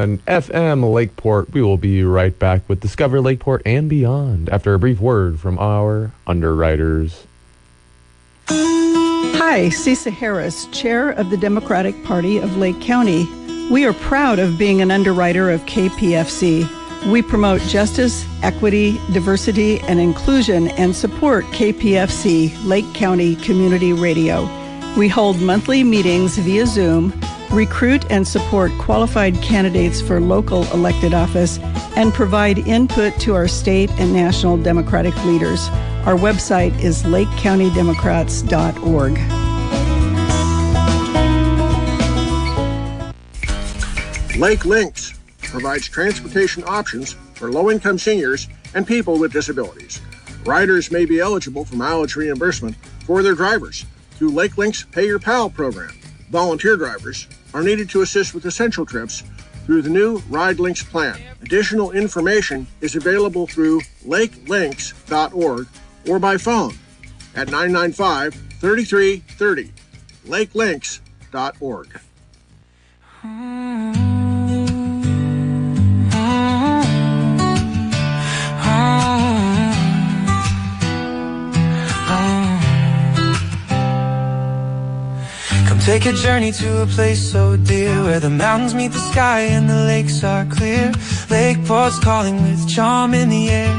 101.1 FM Lakeport. We will be right back with Discover Lakeport and beyond after a brief word from our underwriters. Hi, Cisa Harris, Chair of the Democratic Party of Lake County. We are proud of being an underwriter of KPFC. We promote justice, equity, diversity, and inclusion and support KPFC, Lake County Community Radio. We hold monthly meetings via Zoom, recruit and support qualified candidates for local elected office, and provide input to our state and national Democratic leaders. Our website is lakecountydemocrats.org. Lake Links provides transportation options for low-income seniors and people with disabilities. Riders may be eligible for mileage reimbursement for their drivers through Lake Links Pay Your Pal program. Volunteer drivers are needed to assist with essential trips through the new Ride Links plan. Additional information is available through lakelinks.org or by phone at 995-3330, lakelinks.org. Take a journey to a place so dear, where the mountains meet the sky and the lakes are clear. Lakeport's calling with charm in the air,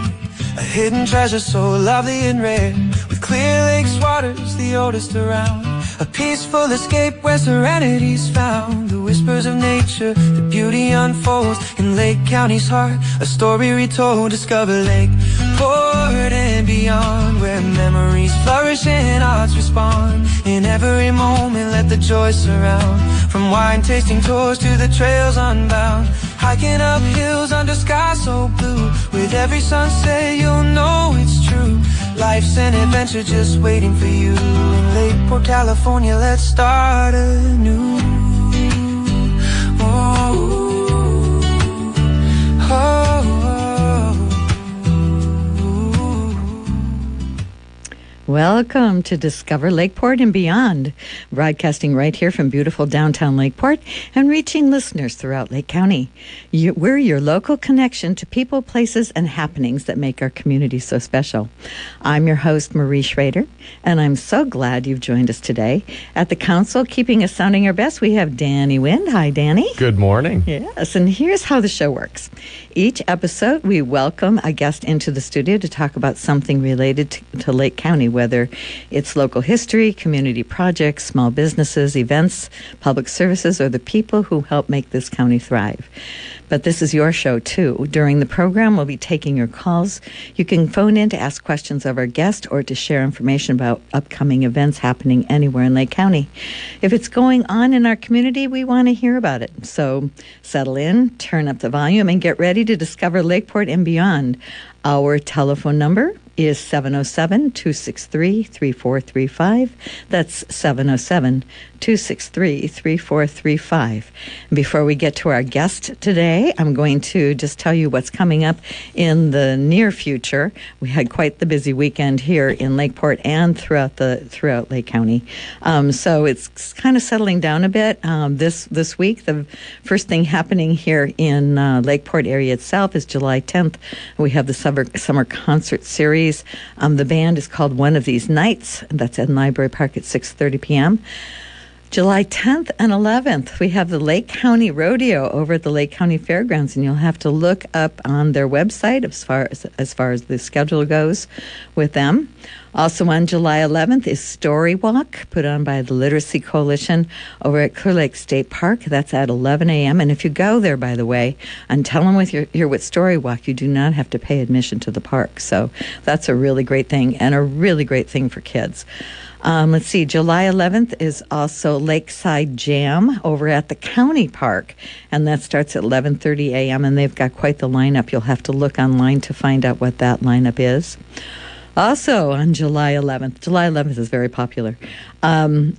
a hidden treasure so lovely and rare. With clear lakes waters, the oldest around, a peaceful escape where serenity's found. The whispers of nature, the beauty unfolds in Lake County's heart, a story retold. Discover Lakeport and beyond, where memories flourish and hearts respond. In every moment, let the joy surround, from wine tasting tours to the trails unbound. Hiking up hills under sky so blue, with every sunset you'll know it's true. Life's an adventure just waiting for you. In Lakeport, California, let's start anew. Welcome to Discover Lakeport and beyond, broadcasting right here from beautiful downtown Lakeport and reaching listeners throughout Lake County. We're your local connection to people, places, and happenings that make our community so special. I'm your host, Marie Schrader, and I'm so glad you've joined us today. At the council, keeping us sounding our best, we have Danny Wind. Hi, Danny. Good morning. Yes, and here's how the show works. Each episode, we welcome a guest into the studio to talk about something related to Lake County, whether it's local history, community projects, small businesses, events, public services, or the people who help make this county thrive. But this is your show, too. During the program, we'll be taking your calls. You can phone in to ask questions of our guest or to share information about upcoming events happening anywhere in Lake County. If it's going on in our community, we want to hear about it. So settle in, turn up the volume, and get ready to discover Lakeport and beyond. Our telephone number is 707-263-3435. That's 707-263-3435. Before we get to our guest today, I'm going to just tell you what's coming up in the near future. We had quite the busy weekend here in Lakeport and throughout Lake County. So it's kind of settling down a bit. This week, the first thing happening here in Lakeport area itself is July 10th. We have the summer concert series. The band is called One of These Nights. That's in Library Park at 6:30 p.m. July 10th and 11th, we have the Lake County Rodeo over at the Lake County Fairgrounds, and you'll have to look up on their website as far as the schedule goes with them. Also on July 11th is Story Walk, put on by the Literacy Coalition over at Clear Lake State Park. That's at 11 a.m. And if you go there, by the way, and tell them you're with Story Walk, you do not have to pay admission to the park. So that's a really great thing, and a really great thing for kids. Let's see, July 11th is also Lakeside Jam over at the County Park, and that starts at 11:30 a.m., and they've got quite the lineup. You'll have to look online to find out what that lineup is. Also on July 11th is very popular,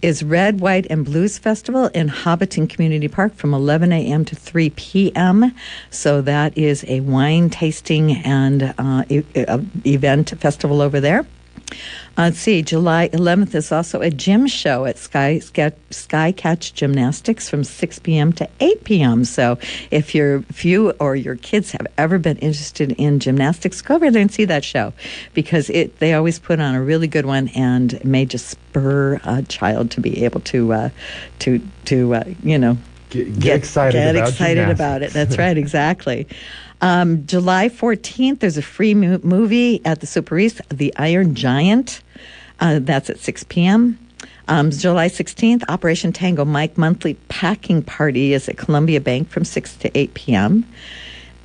is Red, White, and Blues Festival in Hobbiton Community Park from 11 a.m. to 3 p.m. So that is a wine tasting and event festival over there. Let's see, July 11th is also a gym show at Sky Catch Gymnastics from 6 p.m. to 8 p.m. So if you or your kids have ever been interested in gymnastics, go over there and see that show, because they always put on a really good one, and it may just spur a child to be able to Get excited about it. That's right, exactly. July 14th, there's a free movie at the Super East, The Iron Giant. That's at 6 p.m. July 16th, Operation Tango Mike monthly packing party is at Columbia Bank from 6 to 8 p.m.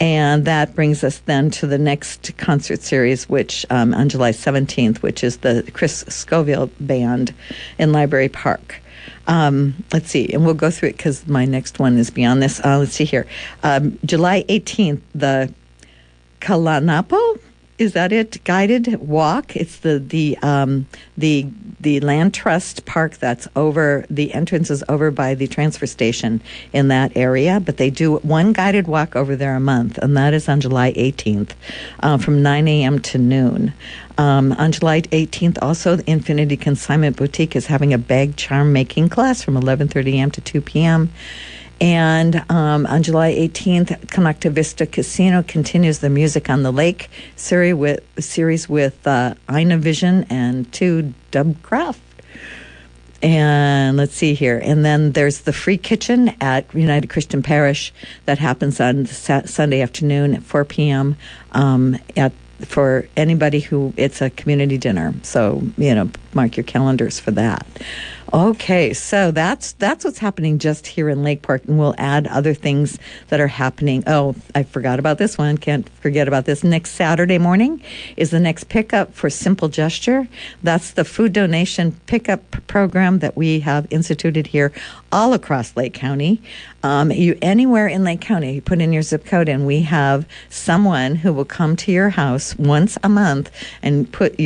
And that brings us then to the next concert series, which on July 17th, which is the Chris Scoville Band in Library Park. Let's see, and we'll go through it because my next one is beyond this. Let's see here. July 18th, the Kalanapo, is that it? Guided walk. It's the Land Trust Park that's over. The entrance is over by the transfer station in that area, but they do one guided walk over there a month, and that is on July 18th from 9 a.m. to noon. On July 18th, also, the Infinity Consignment Boutique is having a bag charm making class from 11:30 a.m. to 2 p.m. And on July 18th, Conecta Vista Casino continues the Music on the Lake series with Ina Vision and 2 Dubcraft. And let's see here. And then there's the free kitchen at United Christian Parish that happens on Sunday afternoon at 4 p.m. For anybody who, it's a community dinner. So, mark your calendars for that. Okay, so that's what's happening just here in Lakeport, and we'll add other things that are happening. Oh, I forgot about this one. Can't forget about this. Next Saturday morning is the next pickup for Simple Gesture. That's the food donation pickup program that we have instituted here all across Lake County. Anywhere in Lake County, you put in your zip code, and we have someone who will come to your house once a month and put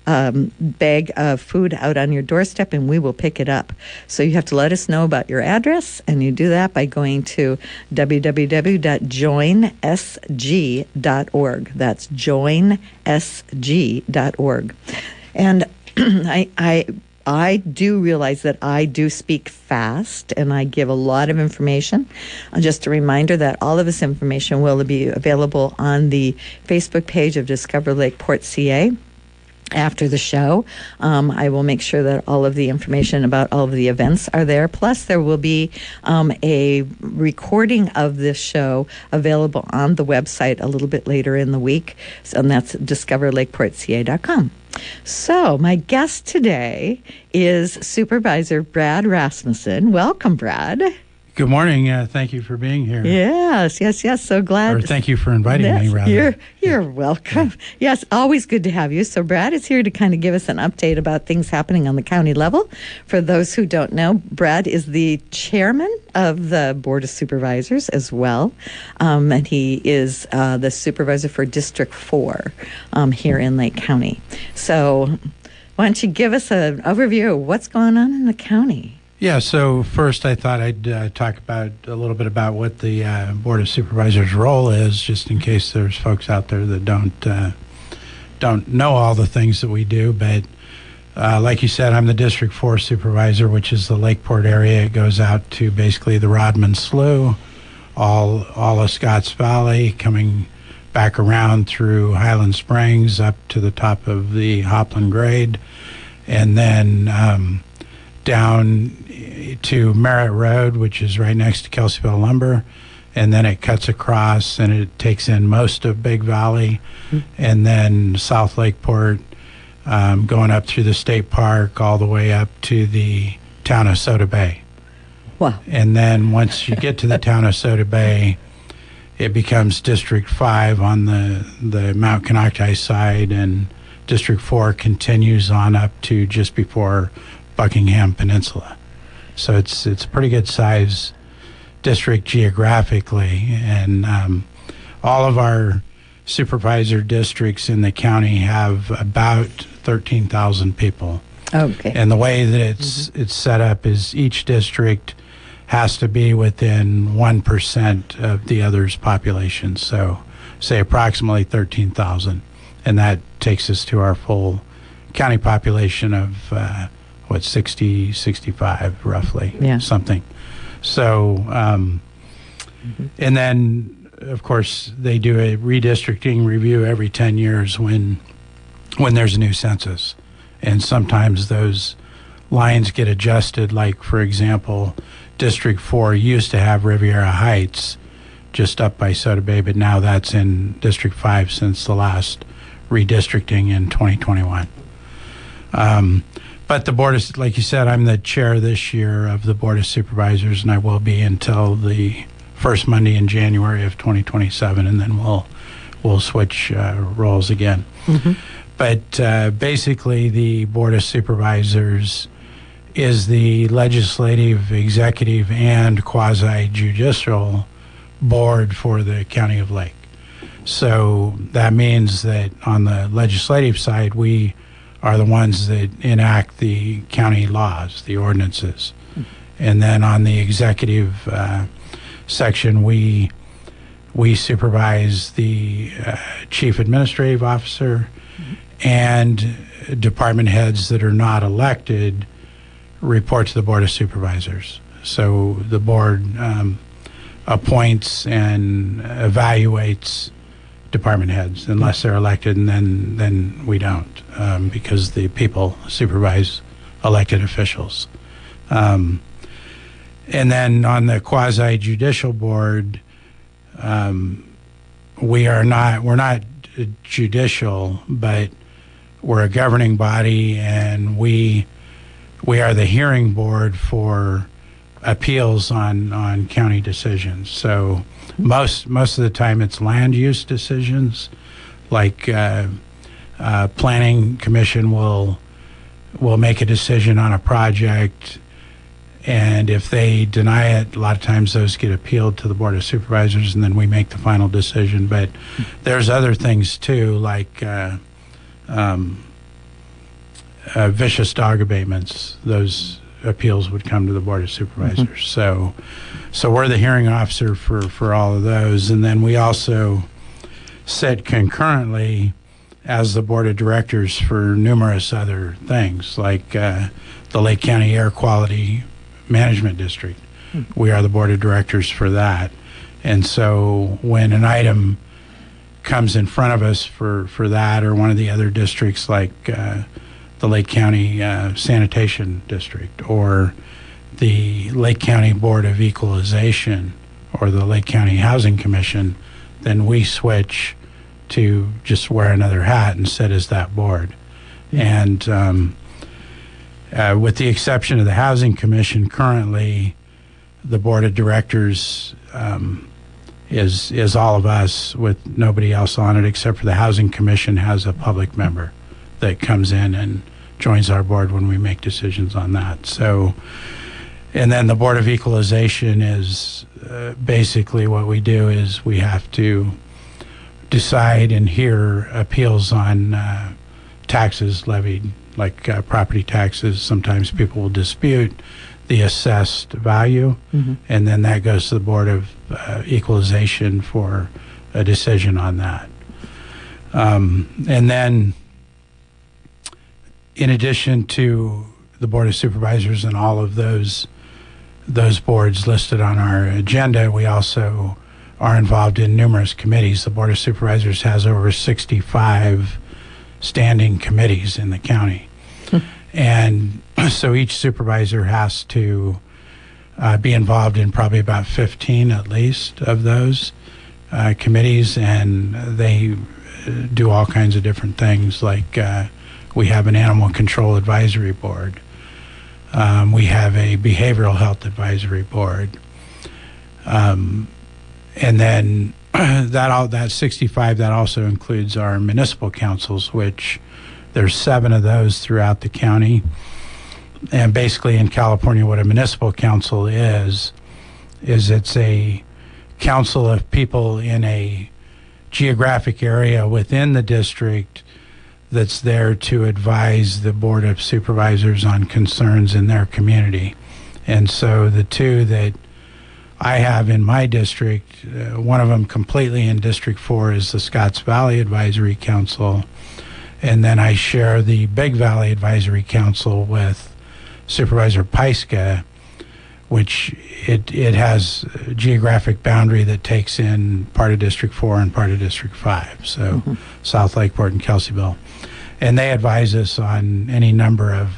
bag of food out on your doorstep, and we will pick it up. So you have to let us know about your address, and you do that by going to www.joinsg.org. That's joinsg.org. And I do realize that I do speak fast, and I give a lot of information. Just a reminder that all of this information will be available on the Facebook page of Discover Lakeport CA. After the show, I will make sure that all of the information about all of the events are there. Plus, there will be a recording of this show available on the website a little bit later in the week, and that's discoverlakeportca.com. So, my guest today is Supervisor Brad Rasmussen. Welcome, Brad. Good morning. Thank you for being here. Yes. So glad. Or thank you for inviting me, rather. You're welcome. Yes, always good to have you. So Brad is here to kind of give us an update about things happening on the county level. For those who don't know, Brad is the chairman of the Board of Supervisors as well. And he is the supervisor for District 4 here in Lake County. So why don't you give us an overview of what's going on in the county? Yeah, so first I thought I'd talk about a little bit about what the Board of Supervisors' role is, just in case there's folks out there that don't know all the things that we do. But like you said, I'm the District 4 Supervisor, which is the Lakeport area. It goes out to basically the Rodman Slough, all of Scotts Valley, coming back around through Highland Springs up to the top of the Hopland Grade, and then down to Merritt Road, which is right next to Kelseyville Lumber, and then it cuts across and it takes in most of Big Valley, and then South Lakeport, going up through the state park all the way up to the town of Soda Bay. Wow. And then once you get to the town of Soda Bay, it becomes District 5 on the Mount Conocti side, and District 4 continues on up to just before Buckingham Peninsula. So it's a pretty good size district geographically, and all of our supervisor districts in the county have about 13,000 people. Okay. And the way that it's set up is each district has to be within 1% of the other's population. So say approximately 13,000, and that takes us to our full county population of 60, 65 roughly, Yeah. something. So, and then of course they do a redistricting review every 10 years when there's a new census, and sometimes those lines get adjusted. Like, for example, District 4 used to have Riviera Heights just up by Soda Bay, but now that's in District 5 since the last redistricting in 2021. But the board is, like you said, I'm the chair this year of the Board of Supervisors, and I will be until the first Monday in January of 2027, and then we'll switch roles again. But basically, the Board of Supervisors is the legislative, executive, and quasi-judicial board for the County of Lake. So that means that on the legislative side, we are the ones that enact the county laws, the ordinances. And then on the executive section, we supervise the chief administrative officer and department heads that are not elected report to the Board of Supervisors. So the board appoints and evaluates department heads unless they're elected, and then we don't, because the people supervise elected officials. And then on the quasi-judicial board, we're not judicial, but we're a governing body, and we are the hearing board for appeals on county decisions. So most of the time it's land use decisions, like planning commission will make a decision on a project, and if they deny it, a lot of times those get appealed to the Board of Supervisors, and then we make the final decision. But there's other things too, like vicious dog abatements. Those appeals would come to the Board of Supervisors. So we're the hearing officer for all of those. And then we also sit concurrently as the Board of Directors for numerous other things, like the Lake County Air Quality Management District. We are the Board of Directors for that. And so when an item comes in front of us for that, or one of the other districts, like the Lake County Sanitation District, or the Lake County Board of Equalization, or the Lake County Housing Commission, then we switch to just wear another hat and sit as that board. And with the exception of the Housing Commission, currently the Board of Directors is all of us with nobody else on it, except for the Housing Commission has a public member that comes in and joins our board when we make decisions on that. So, and then the Board of Equalization is basically what we do is we have to decide and hear appeals on taxes levied, like property taxes. Sometimes people will dispute the assessed value, and then that goes to the Board of Equalization for a decision on that. And then in addition to the Board of Supervisors and all of those boards listed on our agenda, we also are involved in numerous committees. The Board of Supervisors has over 65 standing committees in the county. And so each supervisor has to be involved in probably about 15 at least of those committees, and they do all kinds of different things, like we have an animal control advisory board. We have a behavioral health advisory board. And then that 65, that also includes our municipal councils, which there's 7 of those throughout the county. And basically in California, what a municipal council is it's a council of people in a geographic area within the district that's there to advise the Board of Supervisors on concerns in their community. And so the 2 that I have in my district, one of them completely in District 4 is the Scotts Valley Advisory Council, And then I share the Big Valley Advisory Council with Supervisor Peiska, which it has a geographic boundary that takes in part of District 4 and part of District 5, so South Lakeport and Kelseyville. And they advise us on any number of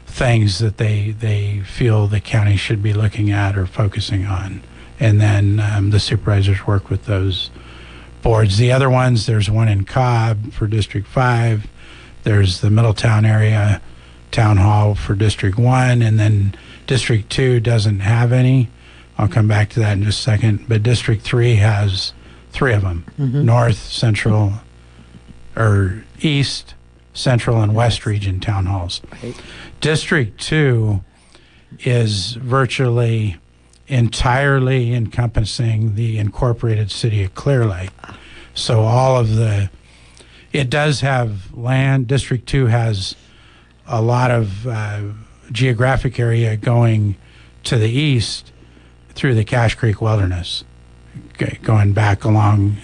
things that they feel the county should be looking at or focusing on. And then the supervisors work with those boards. The other ones, there's one in Cobb for District 5. There's the Middletown area town hall for District 1, and then District 2 doesn't have any. I'll come back to that in just a second. But District 3 has 3 of them, North, Central, or East, Central, and West region town halls. Right. District 2 is virtually entirely encompassing the incorporated city of Clear Lake. So all of it does have land. District 2 has a lot of geographic area going to the east through the Cache Creek Wilderness, going back along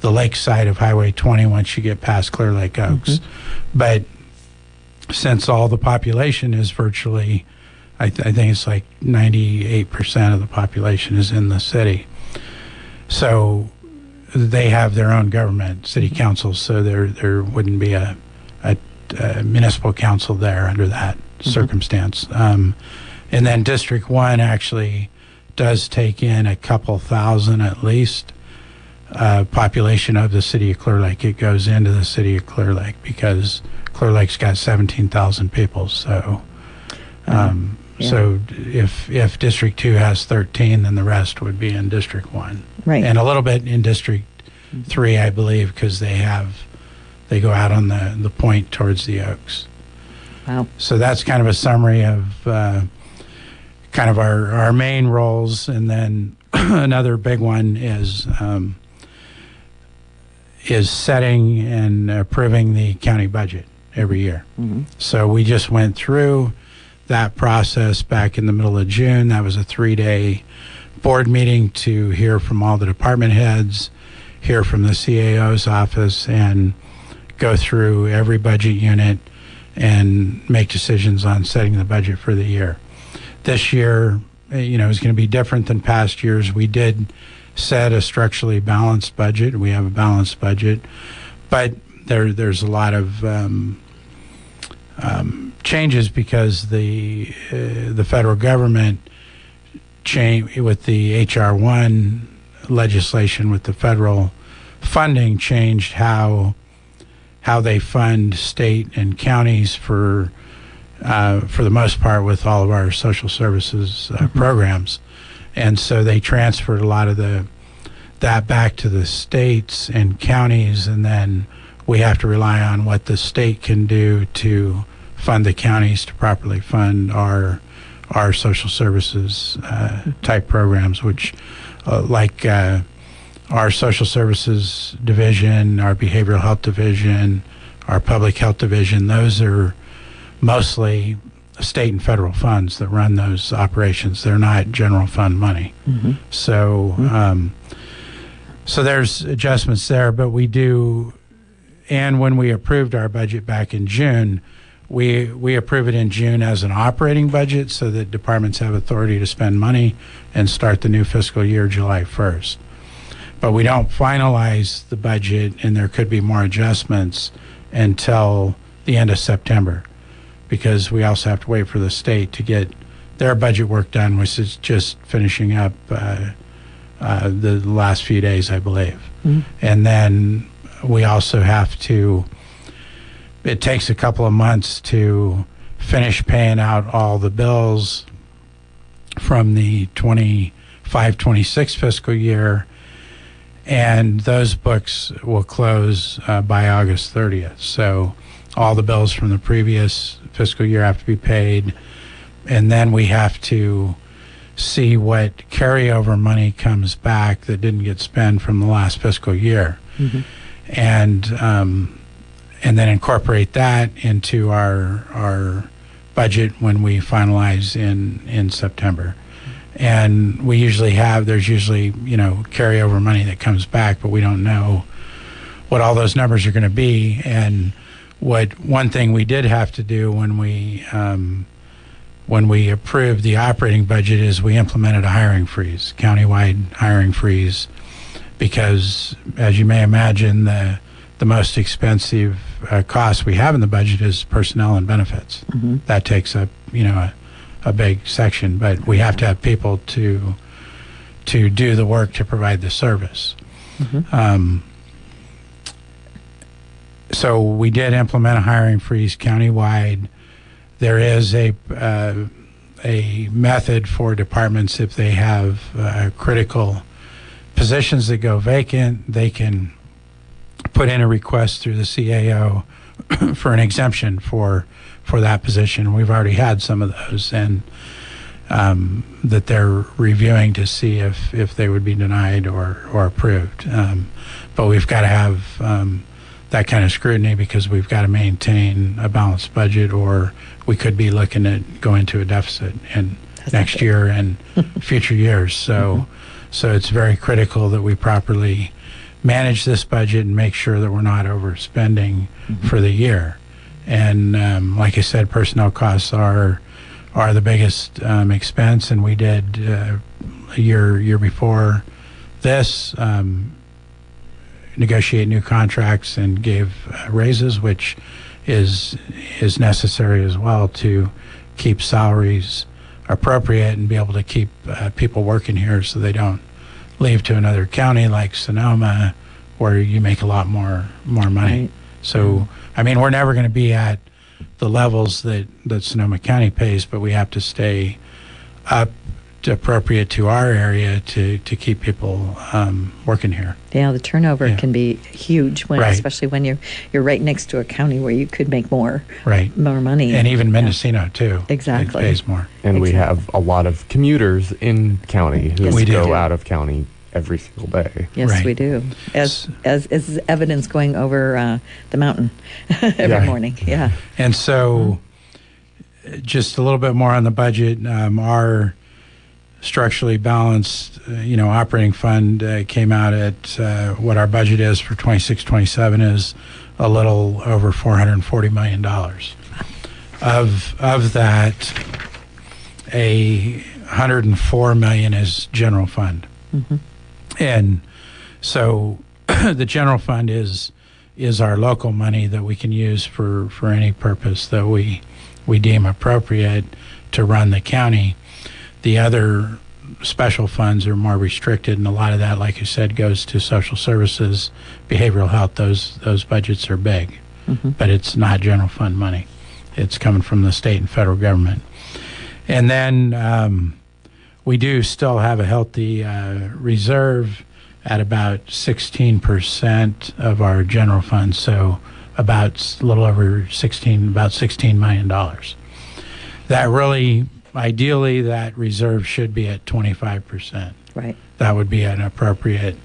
the lake side of Highway 20 once you get past Clear Lake Oaks. But since all the population is virtually, I think it's like 98% of the population is in the city. So they have their own government, city council, so there wouldn't be a municipal council there under that circumstance. And then District 1 actually does take in a couple thousand at least population of the city of Clear Lake. It goes into the city of Clear Lake because Clear Lake's got 17,000 people. So so if District 2 has 13, then the rest would be in District 1. Right. And a little bit in District 3, I believe, because they go out on the point towards the Oaks. Wow. So that's kind of a summary of kind of our main roles. And then another big one is setting and approving the county budget every year. So we just went through that process back in the middle of June. That was a 3-day board meeting to hear from all the department heads, hear from the CAO's office, and go through every budget unit and make decisions on setting the budget for the year. This year, is going to be different than past years. We did set a structurally balanced budget. We have a balanced budget, but there's a lot of changes because the federal government changed with the H.R. 1 legislation, with the federal funding, changed how they fund state and counties for the most part with all of our social services programs. And so they transferred a lot of that back to the states and counties, and then we have to rely on what the state can do to fund the counties to properly fund our social services type programs, which like our social services division, our behavioral health division, our public health division, those are mostly state and federal funds that run those operations. They're not general fund money. So so there's adjustments there, but we do, and when we approved our budget back in June, we approve it in June as an operating budget so that departments have authority to spend money and start the new fiscal year July 1st. But we don't finalize the budget, and there could be more adjustments until the end of September, because we also have to wait for the state to get their budget work done, which is just finishing up the last few days, I believe. And then we also have to, it takes a couple of months to finish paying out all the bills from the 25-26 fiscal year, and those books will close by August 30th. So all the bills from the previous fiscal year have to be paid, and then we have to see what carryover money comes back that didn't get spent from the last fiscal year, and then incorporate that into our budget when we finalize in September. And there's usually carryover money that comes back, but we don't know all those numbers are going to be. And one thing we did have to do when we approved the operating budget is we implemented a hiring freeze, countywide hiring freeze, because as you may imagine, the most expensive cost we have in the budget is personnel and benefits. That takes up, a big section, but we have to have people to do the work to provide the service. So we did implement a hiring freeze countywide. There is a method for departments if they have critical positions that go vacant. They can put in a request through the CAO for an exemption for that position. We've already had some of those, and that they're reviewing to see if they would be denied or approved. But we've got to have that kind of scrutiny because we've got to maintain a balanced budget, or we could be looking at going to a deficit in next year and future years. So it's very critical that we properly manage this budget and make sure that we're not overspending for the year. And like I said, personnel costs are the biggest expense, and we did a year before this negotiate new contracts and gave raises, which is necessary as well to keep salaries appropriate and be able to keep people working here so they don't leave to another county like Sonoma where you make a lot more money. Right. So, I mean, we're never going to be at the levels that Sonoma County pays, but we have to stay up to appropriate to our area to keep people working here. Yeah, the turnover can be huge, especially when you're right next to a county where you could make more money. And even Mendocino, too. Exactly. It pays more. And we have a lot of commuters in county who go out of county every single day. Yes, we do. As evidence going over the mountain every morning. Yeah. And so just a little bit more on the budget. Our structurally balanced, operating fund came out at what our budget is for 26-27 is a little over $440 million. Of that, $104 million is general fund. And so the general fund is our local money that we can use for any purpose that we deem appropriate to run the county. The other special funds are more restricted, and a lot of that, like you said, goes to social services, behavioral health. Those budgets are big, but it's not general fund money. It's coming from the state and federal government. And then we do still have a healthy reserve at about 16% of our general fund, so about a little over $16 million. That really... Ideally, that reserve should be at 25%. Right. That would be an appropriate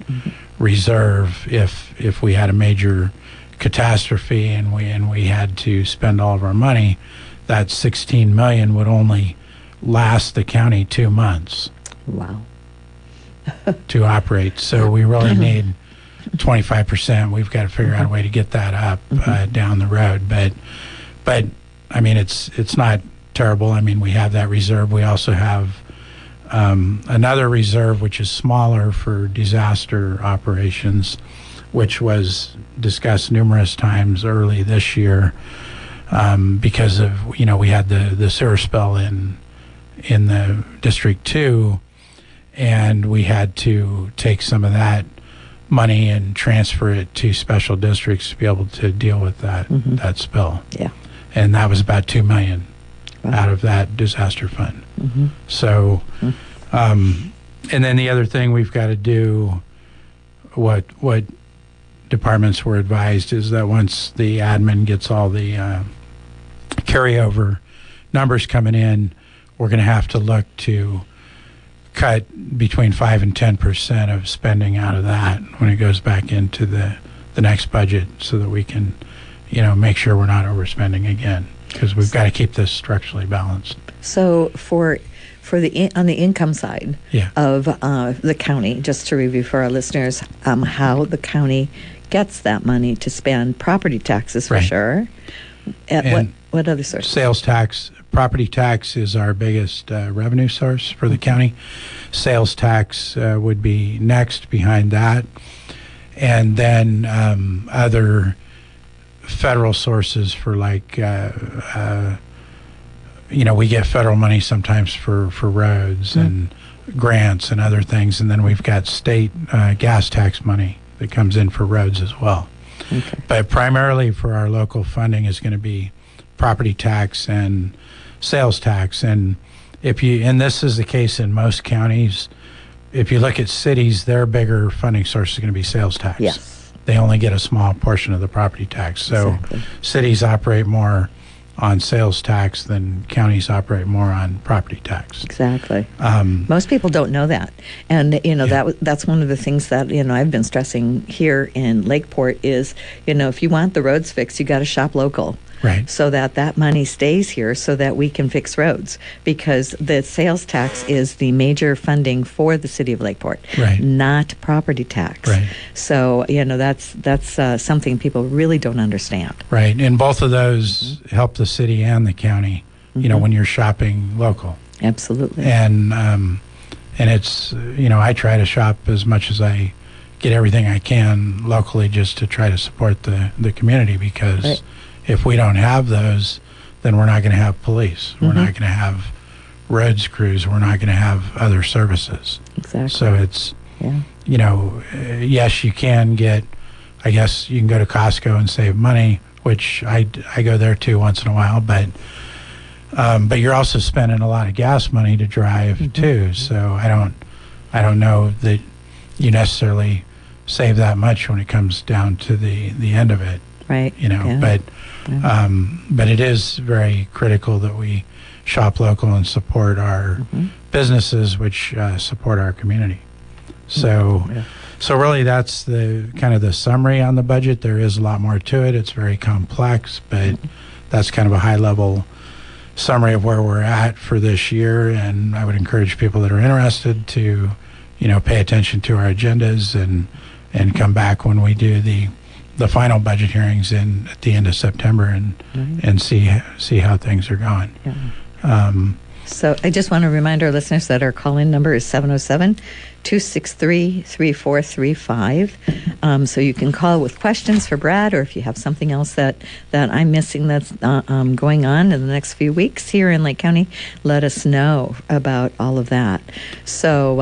reserve if we had a major catastrophe and we had to spend all of our money. That $16 million would only last the county 2 months. Wow. To operate. So we really need 25%. We've got to figure out a way to get that up down the road. But I mean, it's not terrible. I mean, we have that reserve. We also have another reserve which is smaller for disaster operations, which was discussed numerous times early this year because of we had the sewer spill in the District 2, and we had to take some of that money and transfer it to special districts to be able to deal with that spill. Yeah, and that was about $2 million. Out of that disaster fund. So, and then the other thing we've got to do, what departments were advised is that once the admin gets all the carryover numbers coming in, we're going to have to look to cut between 5 and 10% of spending out of that when it goes back into the next budget, so that we can, make sure we're not overspending again. Because we've got to keep this structurally balanced. So for the on the income side of the county, just to review for our listeners, how the county gets that money to spend. Property taxes for Right. sure. And What other sources? Sales tax, property tax is our biggest revenue source for the county. Sales tax would be next behind that. And then other federal sources for like, we get federal money sometimes for roads and grants and other things. And then we've got state gas tax money that comes in for roads as well. Okay. But primarily for our local funding is going to be property tax and sales tax. And and this is the case in most counties, if you look at cities, their bigger funding source is going to be sales tax. Yes. They only get a small portion of the property tax. So Exactly. cities operate more on sales tax than counties operate more on property tax. Exactly. Most people don't know that, and that's one of the things that I've been stressing here in Lakeport is if you want the roads fixed, you got to shop local. Right. So that money stays here so that we can fix roads, because the sales tax is the major funding for the city of Lakeport, Right. not property tax. Right. So, that's something people really don't understand. Right. And both of those help the city and the county, when you're shopping local. Absolutely. And it's, I try to shop as much as I get everything I can locally just to try to support the community, because Right. if we don't have those, then we're not going to have police. We're not going to have roads crews. We're not going to have other services. Exactly. So it's, Yeah. yes, you can I guess you can go to Costco and save money, which I go there too once in a while, but you're also spending a lot of gas money to drive too. So I don't know that you necessarily save that much when it comes down to the end of it. Right. Yeah. But it is very critical that we shop local and support our businesses, which support our community. So, so really, that's the kind of the summary on the budget. There is a lot more to it. It's very complex, but that's kind of a high-level summary of where we're at for this year. And I would encourage people that are interested to, pay attention to our agendas and come back when we do the final budget hearings at the end of September and see how things are going. Yeah. So I just want to remind our listeners that our call-in number is 707-263-3435. So you can call with questions for Brad, or if you have something else that I'm missing that's going on in the next few weeks here in Lake County, let us know about all of that. So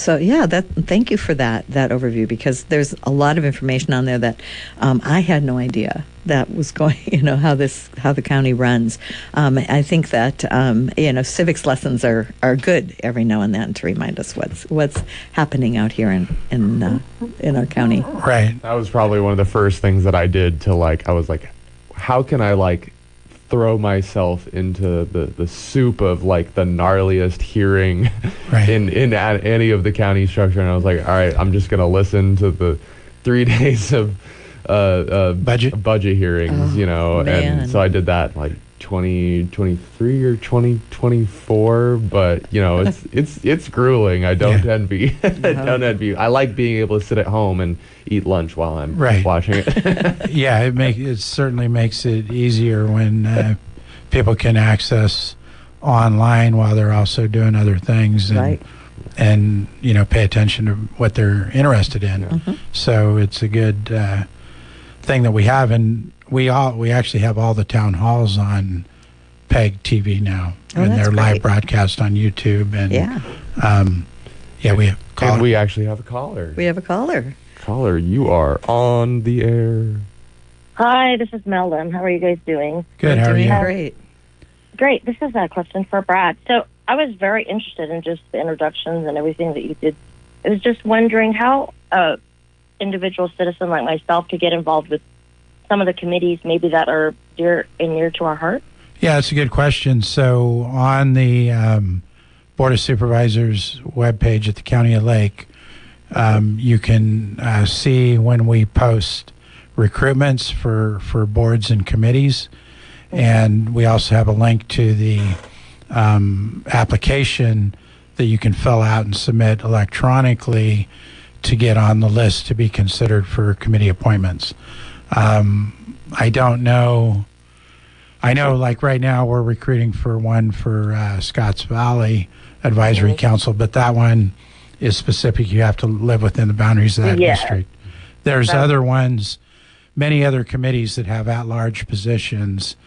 yeah, thank you for that overview, because there's a lot of information on there that I had no idea that was going, how the county runs. I think that civics lessons are good every now and then to remind us what's happening out here in our county. Right. That was probably one of the first things that I did to I was like, how can I throw myself into the soup of the gnarliest hearing Right. in any of the county structure? And I was like, all right, I'm just gonna listen to the 3 days of budget hearings, man. and so I did that 2023 or 2024, but it's grueling. I don't envy. I don't envy. I like being able to sit at home and eat lunch while I'm watching it. Yeah, it certainly makes it easier when people can access online while they're also doing other things, and pay attention to what they're interested in. So it's a good thing that we have, and we actually have all the town halls on PEG TV now, and they're live broadcast on YouTube. And we have And we actually have a caller. We have a caller. Caller, you are on the air. Hi, this is Meldon. How are you guys doing? Good. How are you? Great. Great. This is a question for Brad. So I was very interested in just the introductions and everything that you did. I was just wondering how a individual citizen like myself could get involved with some of the committees maybe that are dear and near to our heart. Yeah, that's a good question. So on the Board of Supervisors webpage at the County of Lake, you can see when we post recruitments for boards and committees. And we also have a link to the application that you can fill out and submit electronically to get on the list to be considered for committee appointments. I don't know. I know, like right now, we're recruiting for one for Scotts Valley Advisory Council, but that one is specific. You have to live within the boundaries of that district. There's other ones, many other committees that have at-large positions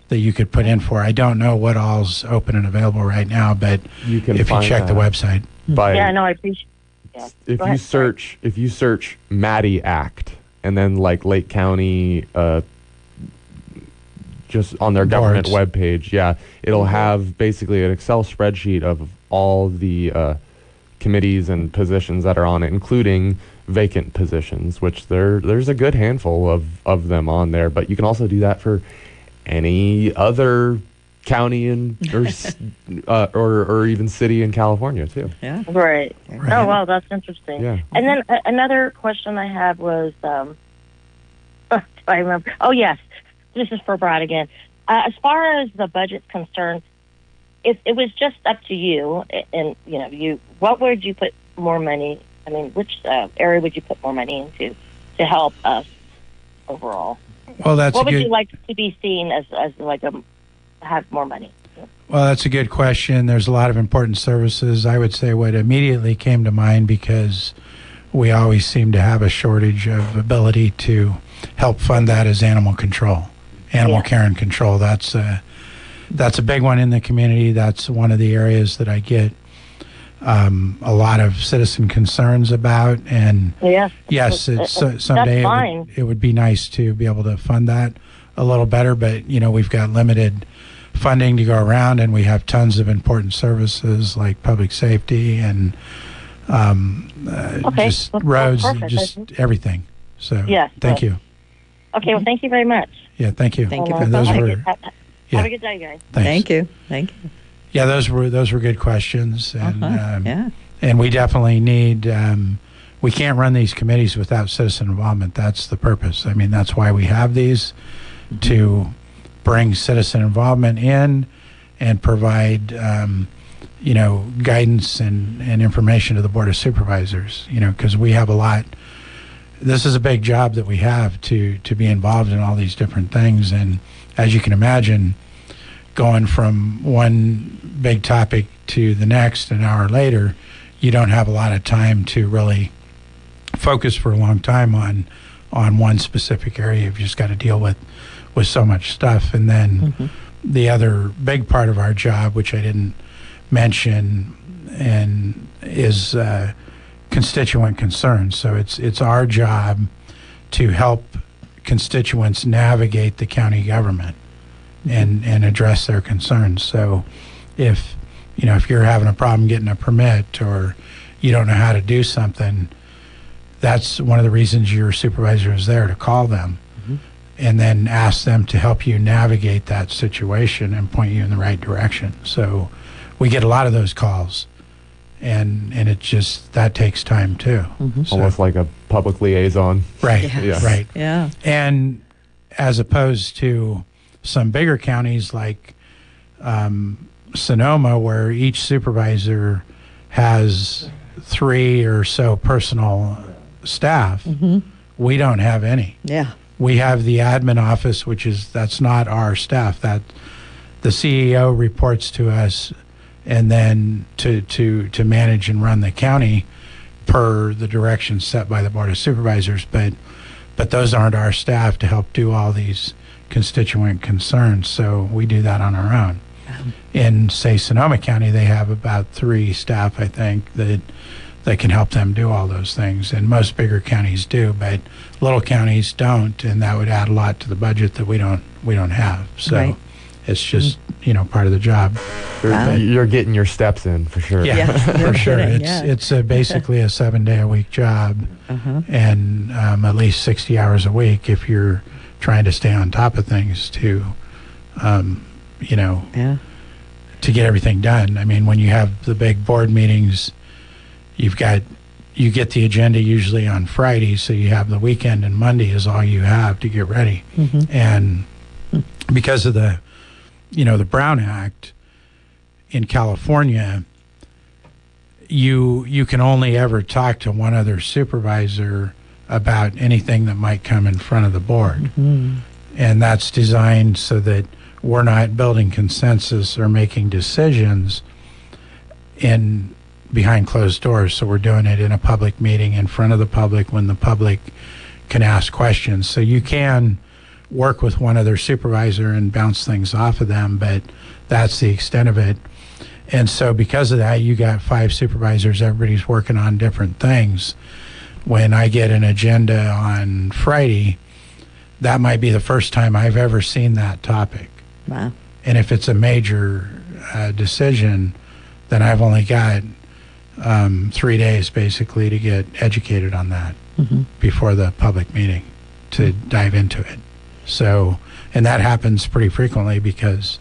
that you could put in for. I don't know what all's open and available right now, but if you check the website. I appreciate. Yeah. If you search Maddie Act and then like Lake County, just on their government webpage, it'll have basically an Excel spreadsheet of all the committees and positions that are on it, including vacant positions, which there's a good handful of them on there. But you can also do that for any other county or even city in California too. Yeah. Right. Oh, wow, that's interesting. Yeah. And then another question I had was, I remember. Oh, yes. This is for Brad again. As far as the budget's concerned, if it was just up to you, and what would you put more money? I mean, which area would you put more money into to help us overall? Well, what would you like to be seen as like have more money? Well, that's a good question. There's a lot of important services. I would say what immediately came to mind, because we always seem to have a shortage of ability to help fund that, is animal control. Animal care and control. That's a big one in the community. That's one of the areas that I get a lot of citizen concerns about. And yes, someday it would be nice to be able to fund that a little better. But we've got limited funding to go around, and we have tons of important services like public safety and just roads, just everything. So thank you. Okay, well, thank you very much. Yeah, thank you. Thank you. And have a good day, guys. Thanks. Thank you. Yeah, those were good questions, and and we definitely need. We can't run these committees without citizen involvement. That's the purpose. I mean, that's why we have these, to bring citizen involvement in and provide guidance and information to the Board of Supervisors. Because we have a lot. This is a big job that we have to be involved in all these different things. And as you can imagine, going from one big topic to the next an hour later, you don't have a lot of time to really focus for a long time on one specific area. You've just got to deal with so much stuff. And then the other big part of our job, which I didn't mention, and is constituent concerns. So it's our job to help constituents navigate the county government and address their concerns. So if you're having a problem getting a permit, or you don't know how to do something, that's one of the reasons your supervisor is there, to call them and then ask them to help you navigate that situation and point you in the right direction. So we get a lot of those calls. And it just, that takes time too. So, almost like a public liaison. Right. Yes. Right. Yeah. And as opposed to some bigger counties like Sonoma, where each supervisor has 3 or so personal staff, we don't have any. Yeah. We have the admin office, that's not our staff. That the CEO reports to us, and then to manage and run the county per the directions set by the Board of Supervisors. But those aren't our staff to help do all these constituent concerns. So we do that on our own. In, say, Sonoma County, they have about 3 staff, I think, that can help them do all those things. And most bigger counties do, but little counties don't, and that would add a lot to the budget that we don't have. So it's just part of the job. You're getting your steps in for sure. Yeah, for sure. It's basically a 7-day-a-week job, and at least 60 hours a week if you're trying to stay on top of things to get everything done. I mean, when you have the big board meetings, you get the agenda usually on Friday, so you have the weekend, and Monday is all you have to get ready. And because of the Brown Act in California, you can only ever talk to one other supervisor about anything that might come in front of the board. Mm-hmm. And that's designed so that we're not building consensus or making decisions in behind closed doors. So we're doing it in a public meeting in front of the public when the public can ask questions. So you can work with one other supervisor and bounce things off of them, but that's the extent of it. And so because of that, you got 5 supervisors, everybody's working on different things. When I get an agenda on Friday, that might be the first time I've ever seen that topic. Wow. And if it's a major decision, then I've only got 3 days basically to get educated on that before the public meeting to dive into it. So, and that happens pretty frequently because,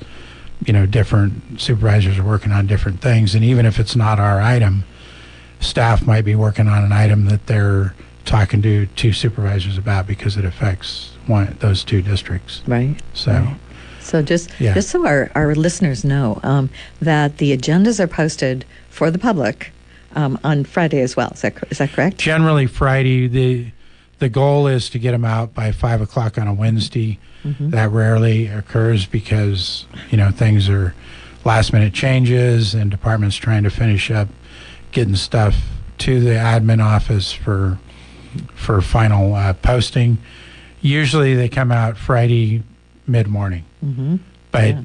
different supervisors are working on different things. And even if it's not our item, staff might be working on an item that they're talking to 2 supervisors about because it affects those 2 districts. Right. So, right. So just so our listeners know that the agendas are posted for the public on Friday as well. Is that correct? Generally Friday. The goal is to get them out by 5 o'clock on a Wednesday. That rarely occurs because, things are last minute changes and departments trying to finish up getting stuff to the admin office for final posting. Usually they come out Friday mid-morning. But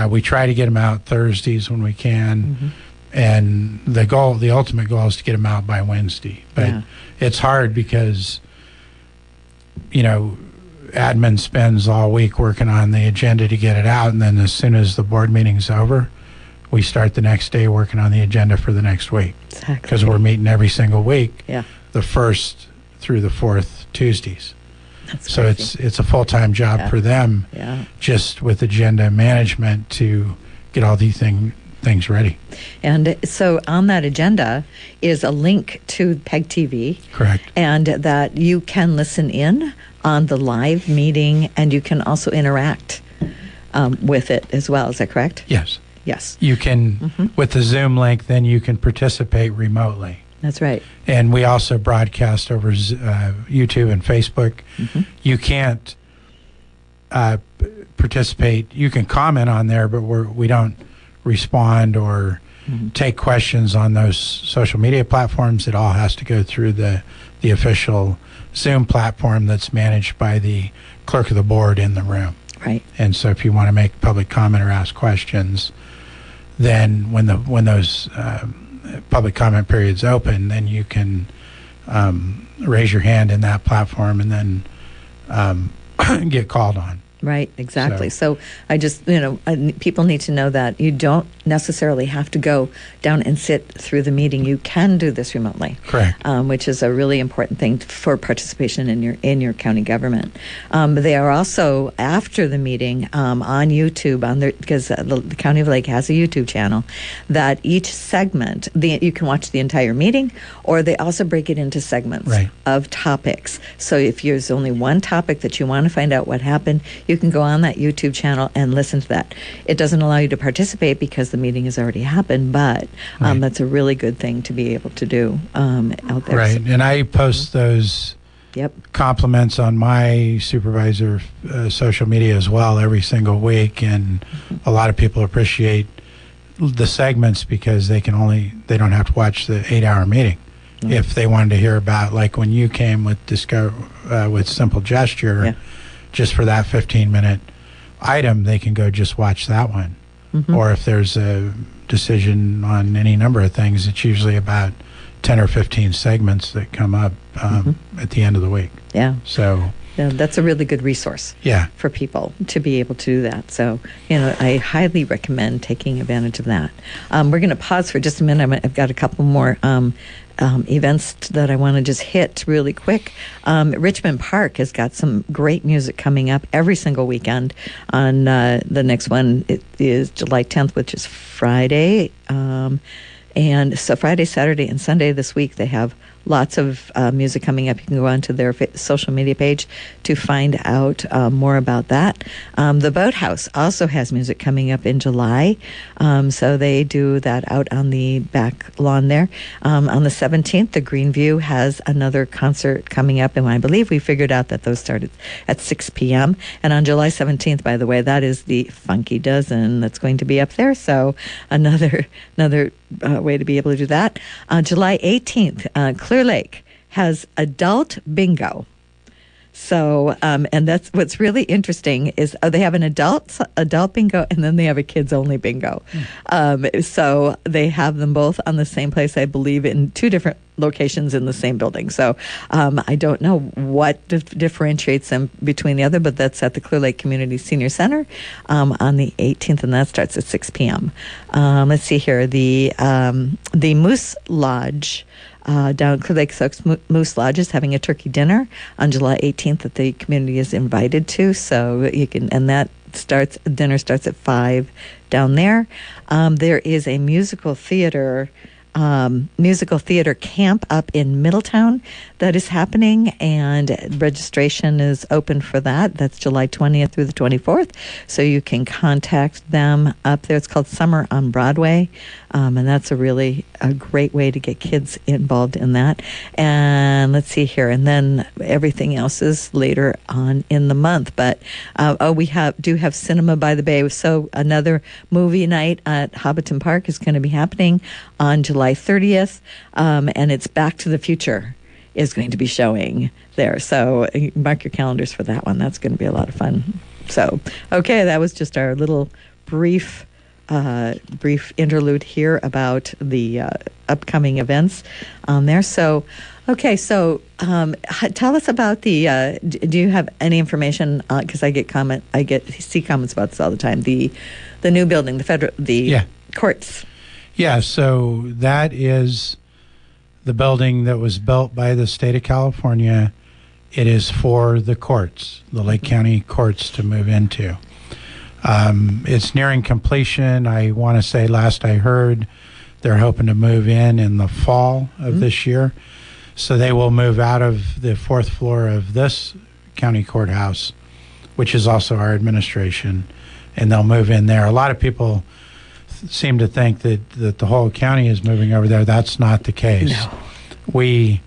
we try to get them out Thursdays when we can. And the ultimate goal is to get them out by Wednesday. But it's hard because admin spends all week working on the agenda to get it out, and then as soon as the board meeting's over, we start the next day working on the agenda for the next week. Exactly. Because we're meeting every single week, the 1st through the 4th Tuesdays. That's so crazy. it's a full-time job for them, just with agenda management to get all these things ready. And so on that agenda is a link to PEG TV. Correct. And that you can listen in on the live meeting, and you can also interact with it as well. Is that correct? Yes. Yes. You can, with the Zoom link, then you can participate remotely. That's right. And we also broadcast over YouTube and Facebook. You can't participate. You can comment on there, but we don't respond or take questions on those social media platforms. It all has to go through the official Zoom platform that's managed by the clerk of the board in the room. Right. And so if you want to make public comment or ask questions, then when those public comment periods open, then you can raise your hand in that platform and then get called on. Right, exactly. So I just, people need to know that you don't necessarily have to go down and sit through the meeting. You can do this remotely. Correct. Which is a really important thing for participation in your county government. They are also, after the meeting, on YouTube, because the County of Lake has a YouTube channel, that each segment, you can watch the entire meeting, or they also break it into segments of topics. So if there's only one topic that you want to find out what happened, you can go on that YouTube channel and listen to that. It doesn't allow you to participate because the meeting has already happened, but that's a really good thing to be able to do out there. Right, and I post those compliments on my supervisor social media as well every single week, and a lot of people appreciate the segments because they don't have to watch the 8-hour meeting. If they wanted to hear about, like when you came with with Simple Gesture, just for that 15-minute item, they can go just watch that one. Or if there's a decision on any number of things, it's usually about 10 or 15 segments that come up at the end of the week. Yeah. So that's a really good resource for people to be able to do that. So, I highly recommend taking advantage of that. We're going to pause for just a minute. I've got a couple more events that I want to just hit really quick. Richmond Park has got some great music coming up every single weekend. On the next one, it is July 10th, which is Friday. And so Friday, Saturday, and Sunday this week, they have lots of music coming up. You can go onto their social media page to find out more about that. The Boathouse also has music coming up in July, so they do that out on the back lawn there. On the 17th, the Greenview has another concert coming up, and I believe we figured out that those started at 6 p.m. And on July 17th, by the way, that is the Funky Dozen that's going to be up there, so another way to be able to do that. On July 18th, Clear Lake has adult bingo. So, and that's what's really interesting is they have an adult bingo, and then they have a kids only bingo. So they have them both on the same place, I believe, in two different locations in the same building. So I don't know what differentiates them between the other, but that's at the Clear Lake Community Senior Center on the 18th, and that starts at 6 p.m. Let's see here. The Moose Lodge down Clear Lake Soaks Moose Lodge is having a turkey dinner on July 18th that the community is invited to. So you can, and that dinner starts at 5 down there. There is a musical theater camp up in Middletown that is happening, and registration is open for that. That's July 20th through the 24th, so you can contact them up there. It's called Summer on Broadway, and that's a great way to get kids involved in that. And let's see here, and then everything else is later on in the month. But we do have Cinema by the Bay, so another movie night at Hobbiton Park is going to be happening on July 30th, and it's Back to the Future is going to be showing there. So mark your calendars for that one. That's going to be a lot of fun. So, okay, that was just our little brief interlude here about the upcoming events on there. So, okay, so tell us about the. Do you have any information? Because I see comments about this all the time. The new building, the courts. Yeah, so that is the building that was built by the state of California. It is for the courts, the Lake County courts, to move into. It's nearing completion. I want to say last I heard they're hoping to move in the fall of this year. So they will move out of the fourth floor of this county courthouse, which is also our administration, and they'll move in there. A lot of people seem to think that the whole county is moving over there. That's not the case. No. We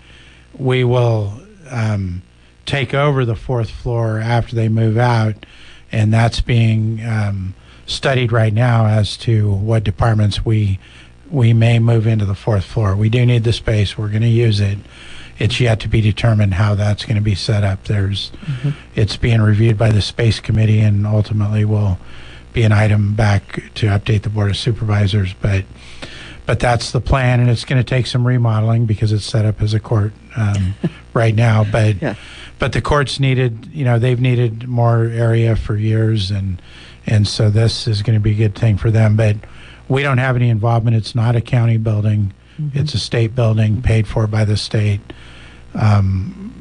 will take over the fourth floor after they move out, and that's being studied right now as to what departments we may move into the fourth floor. We do need the space. We're going to use it. It's yet to be determined how that's going to be set up. It's being reviewed by the Space Committee, and ultimately will be an item back to update the Board of Supervisors, but that's the plan, and it's going to take some remodeling because it's set up as a court right now. But the courts they've needed more area for years, and so this is going to be a good thing for them. But we don't have any involvement. It's not a county building; it's a state building paid for by the state, and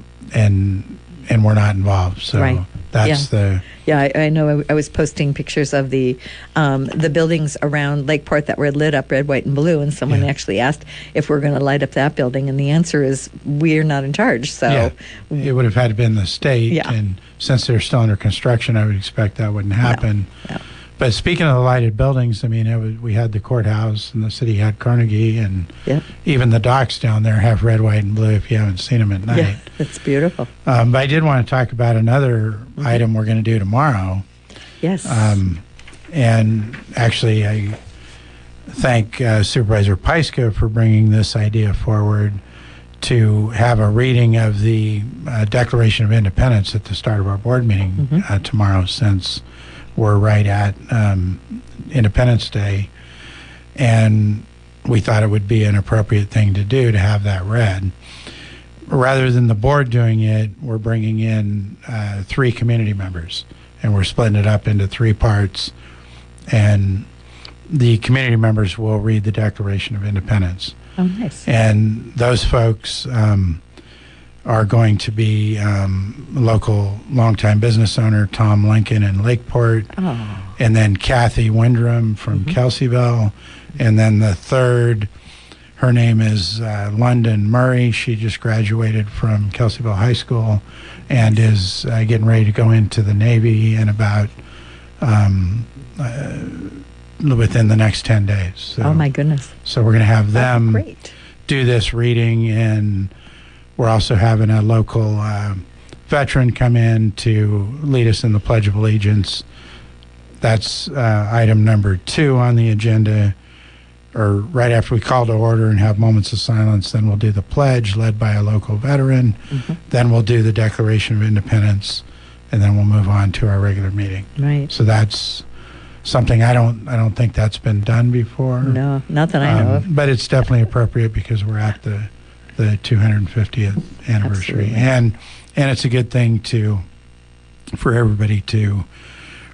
we're not involved. So that's the. Yeah, I know. I was posting pictures of the buildings around Lakeport that were lit up red, white, and blue, and someone actually asked if we're going to light up that building, and the answer is we're not in charge. So it would have had to been the state, and since they're still under construction, I would expect that wouldn't happen. No. But speaking of the lighted buildings, I mean, we had the courthouse, and the city had Carnegie, and even the docks down there have red, white, and blue if you haven't seen them at night. Yeah, it's beautiful. But I did want to talk about another item we're going to do tomorrow. Yes. And actually, I thank Supervisor Peiska for bringing this idea forward to have a reading of the Declaration of Independence at the start of our board meeting tomorrow, since we're right at Independence Day, and we thought it would be an appropriate thing to do to have that read. Rather than the board doing it, we're bringing in 3 community members, and we're splitting it up into 3 parts, and the community members will read the Declaration of Independence. Oh, nice. And those folks are going to be local longtime business owner Tom Lincoln in Lakeport, and then Kathy Windrum from Kelseyville, and then the third, Her name is London Murray. She just graduated from Kelseyville High School and is getting ready to go into the Navy in about within the next 10 days. So, oh, my goodness. So we're going to have them great. do this reading, and we're also having a local veteran come in to lead us in the Pledge of Allegiance. That's item number 2 on the agenda. Or right after we call to order and have moments of silence, then we'll do the pledge led by a local veteran. Mm-hmm. Then we'll do the Declaration of Independence, and then we'll move on to our regular meeting. Right. So that's something I don't think that's been done before. No, not that I know of. But it's definitely appropriate because we're at the 250th anniversary, Absolutely. and it's a good thing for everybody to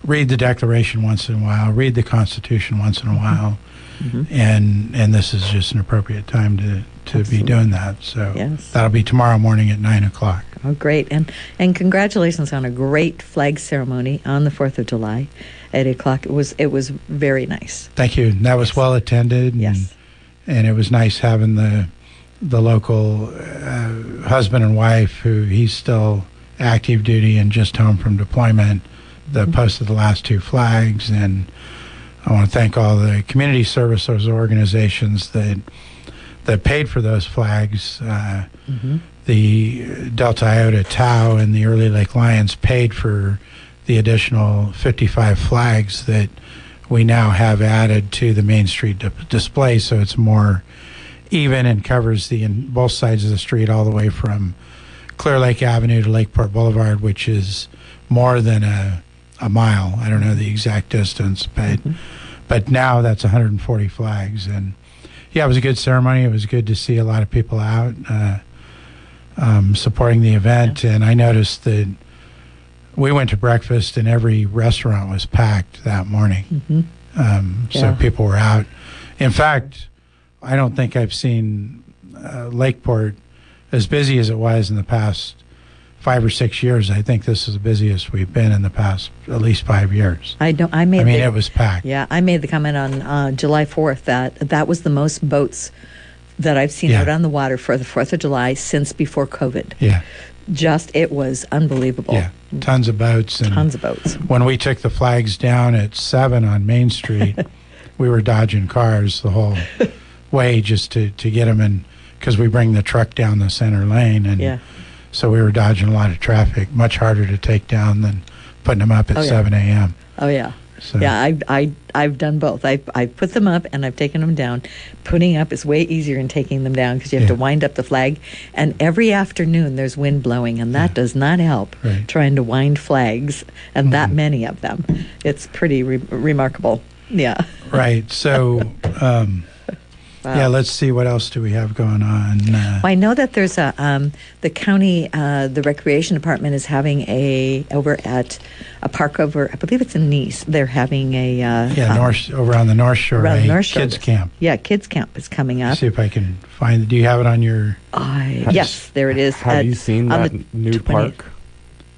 read the Declaration once in a while, read the Constitution once in a while. Mm-hmm. And this is just an appropriate time to be doing that. So yes. That'll be tomorrow morning at 9:00. Oh, great. And congratulations on a great flag ceremony on the 4th of July at 8 o'clock. It was very nice. Thank you. And that was well attended. Yes. And it was nice having the local husband and wife, who he's still active duty and just home from deployment, that posted the last 2 flags. And I want to thank all the community services organizations that paid for those flags. The Delta Iota Tau and the Early Lake Lions paid for the additional 55 flags that we now have added to the Main Street display, so it's more even and covers both sides of the street, all the way from Clear Lake Avenue to Lakeport Boulevard, which is more than a mile. I don't know the exact distance, but now that's 140 flags. And yeah, it was a good ceremony. It was good to see a lot of people out supporting the event. Yeah. And I noticed that we went to breakfast and every restaurant was packed that morning. So people were out. In fact, I don't think I've seen Lakeport as busy as it was in the past 5 or 6 years. I think this is the busiest we've been in the past at least 5 years. It was packed. Yeah, I made the comment on July 4th that was the most boats that I've seen out on the water for the 4th of July since before COVID. Yeah. It was unbelievable. Yeah, tons of boats. Tons of boats. When we took the flags down at 7 on Main Street, we were dodging cars the whole way just to get them in, because we bring the truck down the center lane. And so we were dodging a lot of traffic, much harder to take down than putting them up at 7 a.m. Oh, yeah. So. Yeah, I've done both. I put them up and I've taken them down. Putting up is way easier than taking them down, because you have to wind up the flag. And every afternoon there's wind blowing, and that does not help trying to wind flags, and that many of them. It's pretty remarkable. Yeah. Right. So... Wow. Yeah, let's see, what else do we have going on? Well, I know that there's the county, the recreation department is having over at a park over, I believe it's in Nice. They're having over on the North Shore, kids camp. Yeah, kids camp is coming up. See if I can find it. Do you have it on your? Yes, there it is. Have you seen that new park?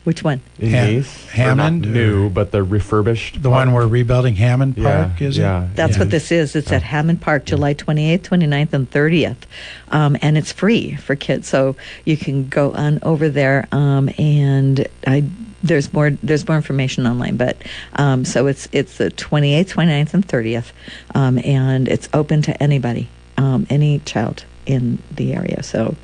Which one? In Nice? Hammond? Not new, but the refurbished The park. one we're rebuilding, Hammond Park, is it? Yeah. That's what this is. It's at Hammond Park, July 28th, 29th, and 30th. And it's free for kids. So you can go on over there, and there's more information online. But so it's the 28th, 29th, and 30th. And it's open to anybody, any child in the area. So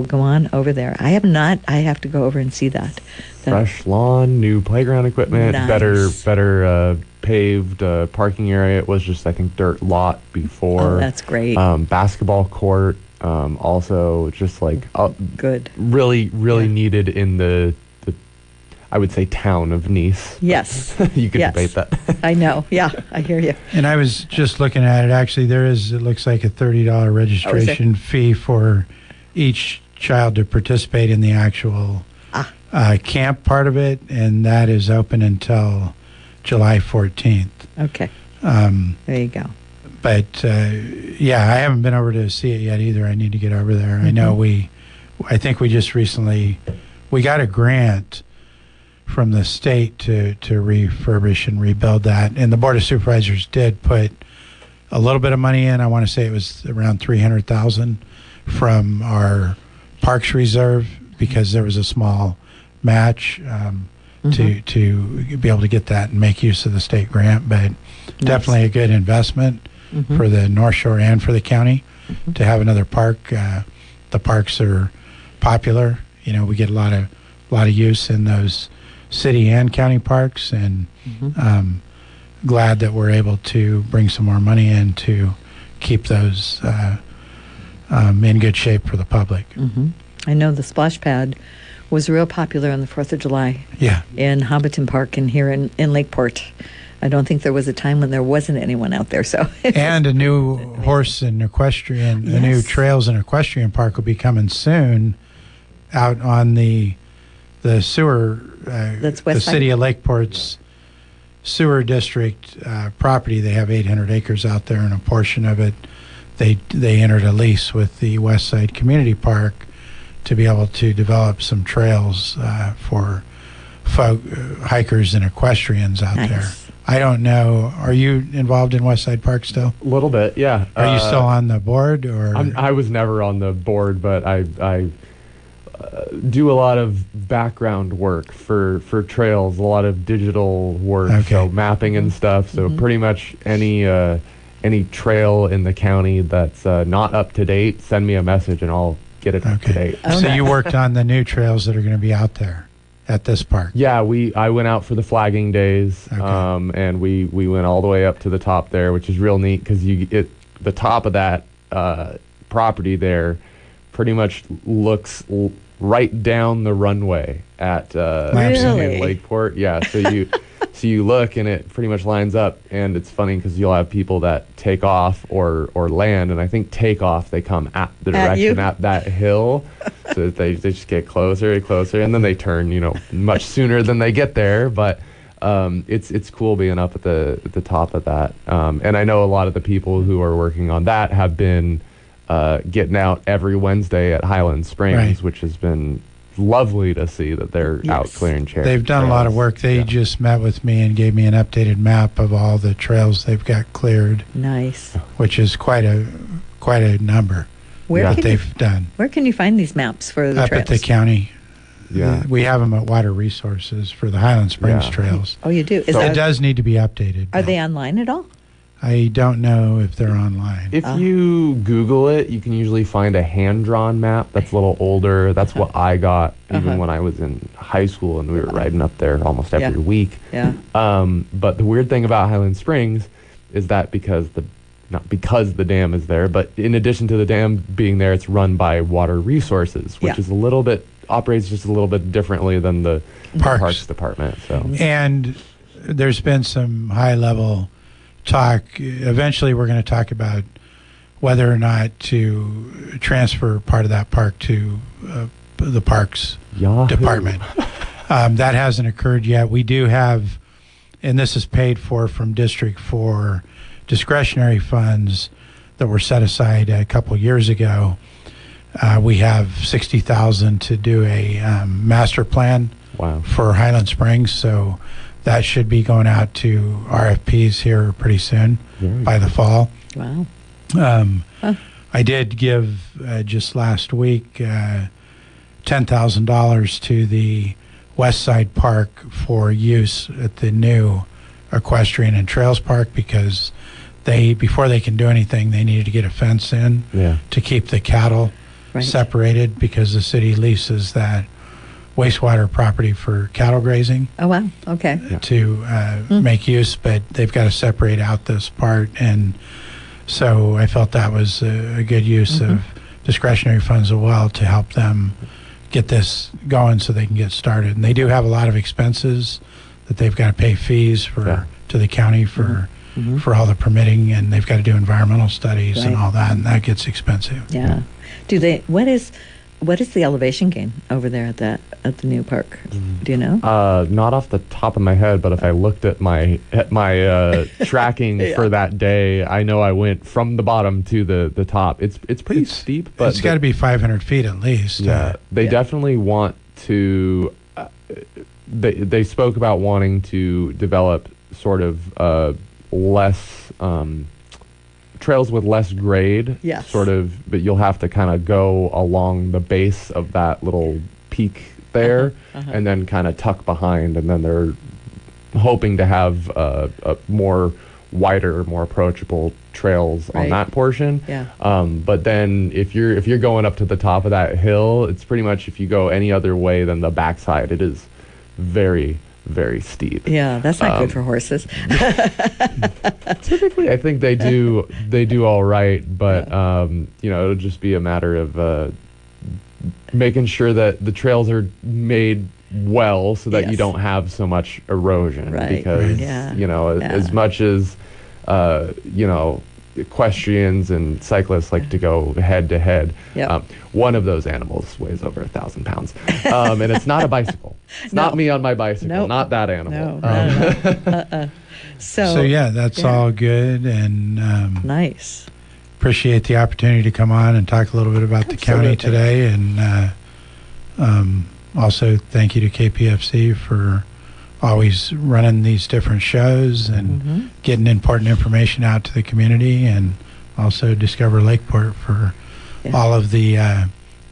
go on over there. I have not. I have to go over and see that. Fresh lawn, new playground equipment, Nice. better paved parking area. It was just, I think, dirt lot before. Oh, that's great. Basketball court. Also, just like good. Really needed in the I would say town of Nice. Yes. You could debate that. I know. Yeah, I hear you. And I was just looking at it. Actually, it looks like a $30 registration fee for each child to participate in the actual camp part of it, and that is open until July 14th. Okay. There you go. But I haven't been over to see it yet either. I need to get over there. I know I think we just recently got a grant from the state to refurbish and rebuild that, and the Board of Supervisors did put a little bit of money in. I want to say it was around $300,000 from our Parks Reserve because there was a small match to be able to get that and make use of the state grant. But definitely a good investment for the North Shore and for the county to have another park. The parks are popular. We get a lot of use in those city and county parks, and glad that we're able to bring some more money in to keep those in good shape for the public. I know the splash pad was real popular on the 4th of July. Yeah. In Hobbiton Park and here in Lakeport. I don't think there was a time when there wasn't anyone out there. So and a new horse and equestrian, a new trails and equestrian park will be coming soon out on the sewer, that's the city of Lakeport's sewer district property. They have 800 acres out there, and a portion of it they entered a lease with the West Side Community Park to be able to develop some trails for hikers and equestrians out there. I don't know. Are you involved in West Side Park still? A little bit, yeah. Are you still on the board, or? I was never on the board, but I do a lot of background work for trails, a lot of digital work, so mapping and stuff. So pretty much any trail in the county that's not up to date, send me a message and I'll get it up to date. So you worked on the new trails that are going to be out there at this park? Yeah, I went out for the flagging days, and we went all the way up to the top there, which is real neat because the top of that property there pretty much looks right down the runway at in Lakeport. Yeah, so you look and it pretty much lines up, and it's funny because you'll have people that take off or land, and I think take off they come at the direction at that hill, so they just get closer and closer, and then they turn much sooner than they get there. But it's cool being up at the top of that, and I know a lot of the people who are working on that have been getting out every Wednesday at Highland Springs, which has been lovely to see that they're out clearing chairs. They've done a lot of work. They just met with me and gave me an updated map of all the trails they've got cleared. Nice. Which is quite a number that they've done. Where can you find these maps for the trails? Up at the county. Yeah. We have them at Water Resources for the Highland Springs trails. Oh, you do? It does need to be updated. Are they online at all? I don't know if they're online. If you Google it, you can usually find a hand-drawn map that's a little older. That's what I got even when I was in high school, and we were riding up there almost every week. Yeah. But the weird thing about Highland Springs is that not because the dam is there, but in addition to the dam being there, it's run by Water Resources, which is operates just a little bit differently than the Parks Department. So. And there's been some high-level talk. Eventually we're going to talk about whether or not to transfer part of that park to the Parks Department. That hasn't occurred yet. We do have, and this is paid for from District 4 discretionary funds that were set aside a couple years ago. We have $60,000 to do a master plan for Highland Springs, so that should be going out to RFPs here pretty soon by the fall. Wow. I did give just last week $10,000 to the West Side Park for use at the new Equestrian and Trails Park because before they can do anything, they needed to get a fence in to keep the cattle separated because the city leases that wastewater property for cattle grazing. Oh, wow. Okay. To make use, but they've got to separate out this part. And so I felt that was a good use of discretionary funds as well to help them get this going so they can get started. And they do have a lot of expenses that they've got to pay fees to the county for all the permitting, and they've got to do environmental studies and all that, and that gets expensive. Yeah. What is the elevation gain over there at the new park? Do you know? Not off the top of my head, but if I looked at my tracking for that day, I know I went from the bottom to the top. It's pretty steep, but it's got to be 500 feet at least. Yeah, they definitely want to. They spoke about wanting to develop sort of less trails with less grade, Yes. sort of, but you'll have to kind of go along the base of that little peak there, and then kind of tuck behind, and then they're hoping to have a more wider, more approachable trails on Right. that portion. Yeah. But then if you're going up to the top of that hill, it's pretty much, if you go any other way than the backside, it is very, very steep. Yeah, that's not good for horses. Typically, I think they do all right, but it'll just be a matter of making sure that the trails are made well, so that you Yes. don't have so much erosion. Right. Because Yeah. as much as equestrians and cyclists like to go head to head, Yep. one of those animals weighs over 1,000 pounds, and it's not a bicycle. It's No. not me on my bicycle. Nope. Not that animal. No. So yeah, that's all good, and nice. appreciate the opportunity to come on and talk a little bit about the county today, and also thank you to KPFC for always running these different shows and getting important information out to the community, and also Discover Lakeport for all of the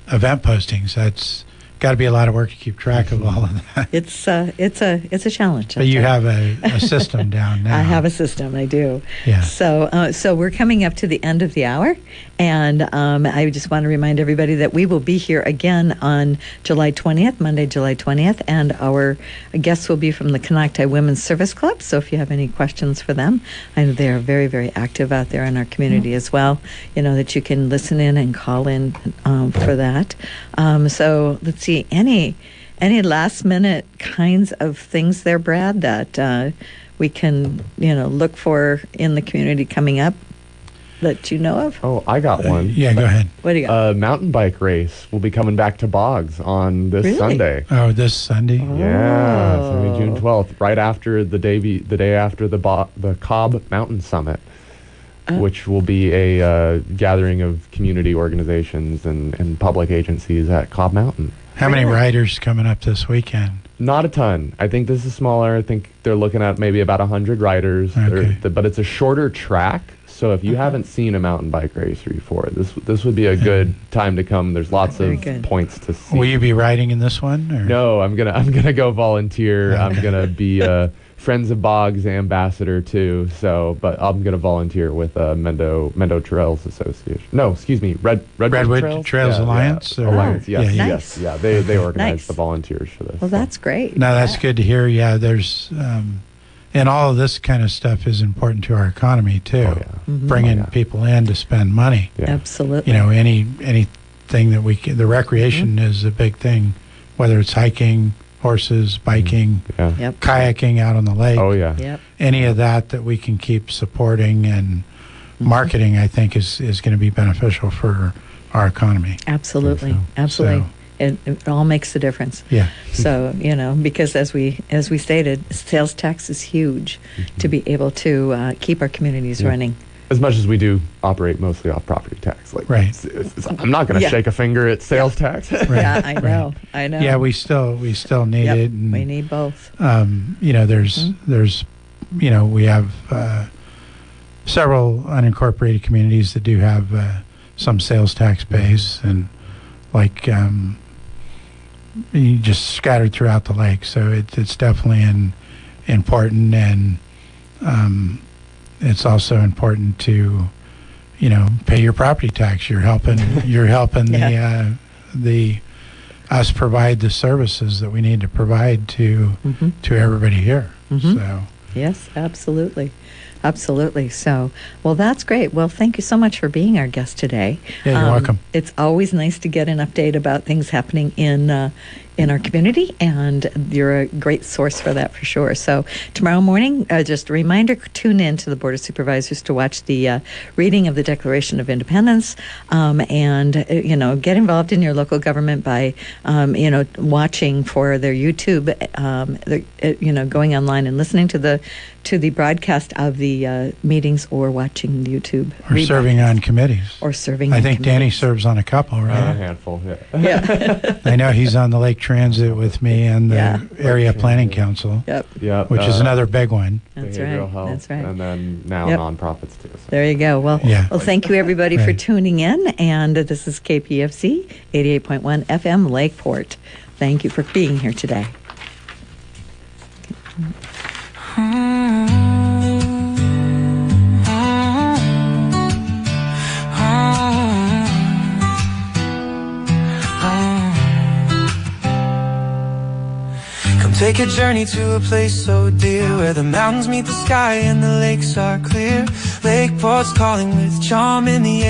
event postings. That's got to be a lot of work to keep track of all of that. It's a challenge. But you have a system down now. I have a system. I do. Yeah. So we're coming up to the end of the hour, and I just want to remind everybody that we will be here again on July 20th, Monday, July 20th, and our guests will be from the Canocti Women's Service Club. So if you have any questions for them, I know they are very, very active out there in our community as well. That you can listen in and call in for that. So let's see, any last minute kinds of things there, Brad, that we can look for in the community coming up that you know of? Oh, I got one. Yeah, go ahead. What do you got? A mountain bike race will be coming back to Boggs on this Really? Sunday. Oh, this Sunday? Yeah, Sunday, June 12th, right after the day after the Cobb Mountain Summit, which will be a gathering of community organizations and public agencies at Cobb Mountain. How many riders coming up this weekend? Not a ton. I think this is smaller. I think they're looking at maybe about 100 riders. Okay. But it's a shorter track. So if you haven't seen a mountain bike race before, this would be a good time to come. There's lots Very of good. points to see. Will you be riding in this one? Or? No, I'm gonna go volunteer. I'm gonna be a Friends of Boggs ambassador too. So, but I'm gonna volunteer with Mendo Trails Association. No, excuse me, Redwood Trails Alliance? Yeah. Or- Alliance. Yes, Yeah. yes, yeah. They organize Nice. the volunteers for this. Well, that's great. No, that's good to hear. Yeah, there's, and all of this kind of stuff is important to our economy too. Oh, yeah. Bringing Oh, yeah. people in to spend money. Yeah. Absolutely. Anything that the recreation is a big thing, whether it's hiking, horses, biking, Yeah. Yep. kayaking out on the lake. Oh yeah. Yep. Any of that we can keep supporting and marketing, I think is going to be beneficial for our economy. Absolutely. So- Absolutely. It all makes a difference. Yeah. So, because as we stated, sales tax is huge to be able to keep our communities running. As much as we do operate mostly off property tax, like Right. I'm not going to Yeah. shake a finger at sales tax. Yeah, I know. I know. Yeah, we still need Yep, it. And, we need both. there's we have several unincorporated communities that do have some sales tax base, and like just scattered throughout the lake. So it's definitely important, and it's also important to pay your property tax. You're helping Yeah. the us provide the services that we need to provide to everybody here. So Yes, absolutely. Absolutely. So, well, that's great. Well, thank you so much for being our guest today. Yeah, you're welcome. It's always nice to get an update about things happening in our community, and you're a great source for that for sure. So tomorrow morning, just a reminder, tune in to the Board of Supervisors to watch the reading of the Declaration of Independence, and get involved in your local government by watching for their YouTube, going online and listening to the broadcast of the meetings, or watching the YouTube or serving on committees. or serving I on think Danny committees. serves on a couple, A right? handful. Yeah. Yeah. I know he's on the Lake transit with me and the Yeah. area planning council, Yep. Yeah, which is another big one. That's behavioral right. health, That's right. and then now Yep. nonprofits too. So. There you go. Well, Yeah. well, thank you everybody for Right. tuning in. And this is KPFC 88.1 FM Lakeport. Thank you for being here today. Come take a journey to a place so dear, where the mountains meet the sky and the lakes are clear. Lakeport's calling with charm in the air.